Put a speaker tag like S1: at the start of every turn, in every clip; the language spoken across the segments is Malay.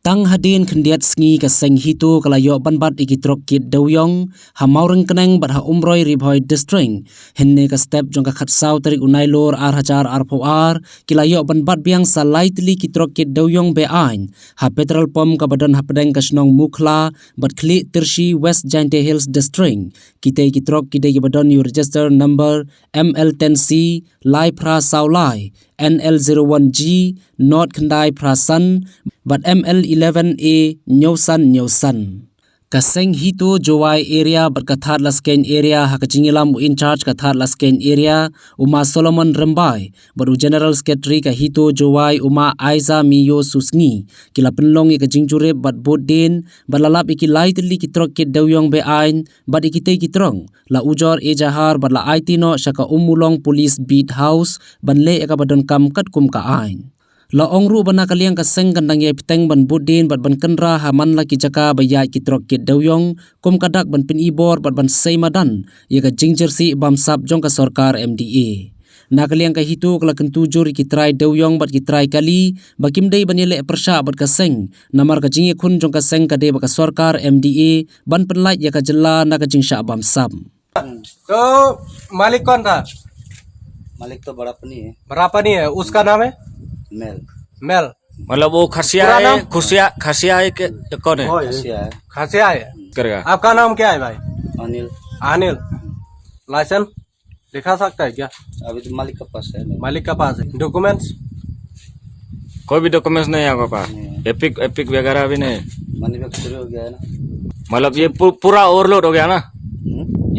S1: Tang hadin kendiat sngi ka seng hitu kalayo banbat ikitrok kit dawyong hamaureng keneng bat ha umroy ribhoy distring henne ka step jong ka khatsau tarik unailor ar ar kilayo banbat biang sa lightly kitrok kit dawyong be ain ha petrol pom ka badan ha pedeng ka snong mukhla bat kli tirshi West Jainte Hills district kite kitrok kide ki badan you register number ML10C Lai Pra Saulai NL01G North Kendai Prasan but ML11A Nyosan. Kaseng hito Jowai area but Kathar Lasken area hakajingilam in charge Kathar Lasken area Uma Solomon Rembai but General Secretary ka hito Jowai Uma Aiza Miyo Susngi kila penlong ika jingjure but bodin balalap iki lightly kitrok kit dawyong be ain but ikite kitrong la ujor ejahar but la aitino shaka umulong police beat house banle eka badon kam kat kum ka ain la ongru bana kaliang ka seng kandang ye piteng ban budin bat ban kenra haman la ki jaka baya kitrok kit dawyong kum kadak ban pin ibor bat ban seimadan ye ka jingjer si bam sap jong ka sarkar MDA na kaliang ka hitu kala kentujur ki try dawyong bat ki try kali bakim dei ban yele persha bat ka seng namar ka jinge khun jong ka seng ka de ba ka sarkar MDA ban penlait ye ka jella na ka jingsha bam sap
S2: तो मालिक कौन था?
S3: मालिक तो बड़ा पनी है।
S2: बड़ा पनी है, उसका नाम है
S3: मेल।
S2: मेल
S4: मतलब वो खसिया है, खसिया है कि कौन है?
S3: खसिया है।
S2: खासिया है।
S4: करेगा।
S2: आपका नाम क्या है भाई?
S3: अनिल।
S2: अनिल। लाइसेंस दिखा सकता है क्या?
S3: अभी तो मालिक के पास है।
S2: मालिक का पास है। डॉक्यूमेंट्स?
S4: कोई भी डॉक्यूमेंट्स नहीं है आपके पास? एपिक वगैरह भी नहीं?
S3: मनी बैग चोरी हो गया है ना।
S4: मतलब ये पूरा ओवरलोड हो गया ना?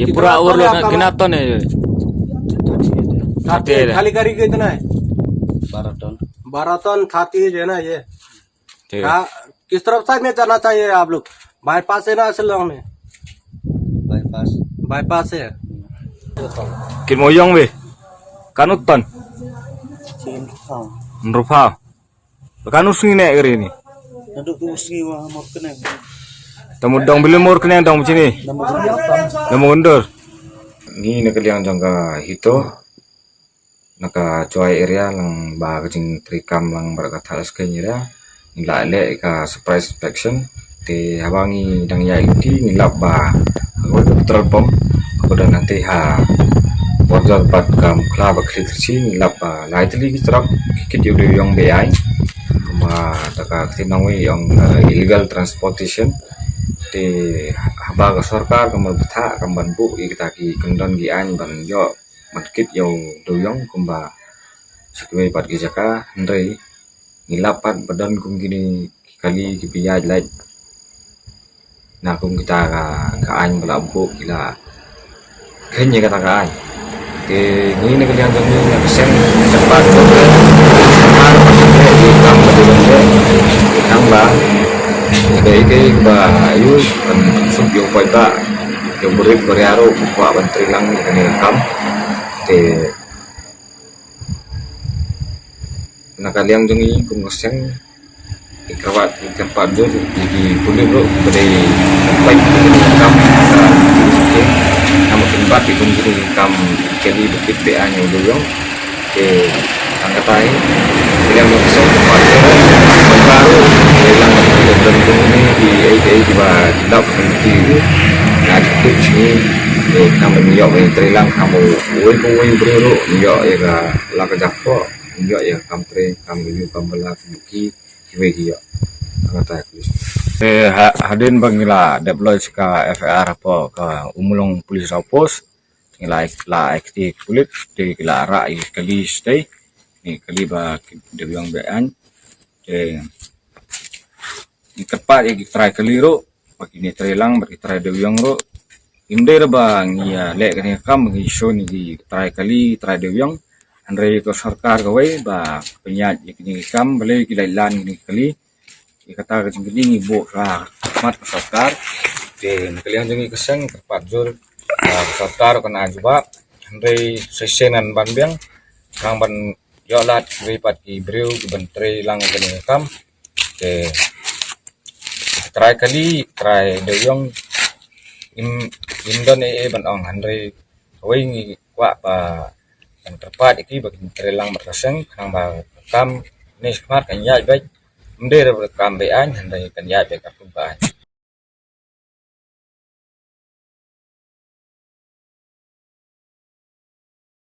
S4: ये पूरा ओवरलोड कितना टन है?
S2: खाली करी कितना है?
S3: 12 टन।
S2: 12 टन खाती है ना ये।
S4: ठीक है।
S2: किस तरफ साइड में जाना चाहिए आप लोग? बाईपास है ना असल में? बाईपास है।
S4: Kirmoyong be, kanut ton,
S3: Chicken farm.
S4: rupa, kanut sini nek kiri ni.
S3: Naduk tu uski wah mau kena.
S4: Temu dong beli mur kena dong sini. Nama undur. Ni nak liang jangka hito, naka cuai area lang ba kacing trikam lang berkata asken area, nila le ka surprise inspection, te habangi dang ya iti nilap ba, aku petrol pom, kemudian nanti ha. Border bat kam kla ba klik si nilap ba, lightly kitrap kikit yung BI, kuma taka tinangwi yung illegal transportation. Di haba ka sarkar kamal betha kamban bu kita ki kendon gi an ban yo matkit yo doyong kumba sekwe pat gi jaka ndrei nilapat badan kum gini kali ki biya light na kum kita ka an bala bu kila kenya kata ka an ke ni ne kalian jong ni sen cepat ko samar di kam di kamba cái bà yêu cần xúc dụng quay ta yung beri beriaro buka bantri lang ni kam te nakaliang jongi kung kaseng ikawat tempat jo di kulit bro beri baik kam nama tempat di kulit kam kali bukit ba nyo doyong te angkatai bilang langsung tempat baru bilang tentu ini di bawah dilap nanti nanti sini kamu nyok yang terilang kamu uwe bro nyok ya la kejapo nyok ya kamu yu pembela buki kiwe dia kata hadin bangila deploy ka FAR apa ka umulong polis rapos ngila la aktif kulit di kila rai kali stay ni kali ba de yang bean di tempat yang try keliru bagi ni terilang bagi try dewyong ro inde ba ngia le kani kam ngi show ni di try kali try dewyong andre ko sarkar gawe ba penyat ni kam bale ki lailan ni kali kata ka jingli ni bo ra mat ko sarkar de kalian jangi keseng tempat jur sarkar kana juba andre sesenan banbiang kang ban yolat ripat ki breu ki ban terilang kani kam de try kali try doyong indon ban ong handre wei ngi kwa pa yang tepat iki bagi trelang berkaseng kang ba kam ni smart kan ya baik Mde ra kambean handai kan ya be kapubaan.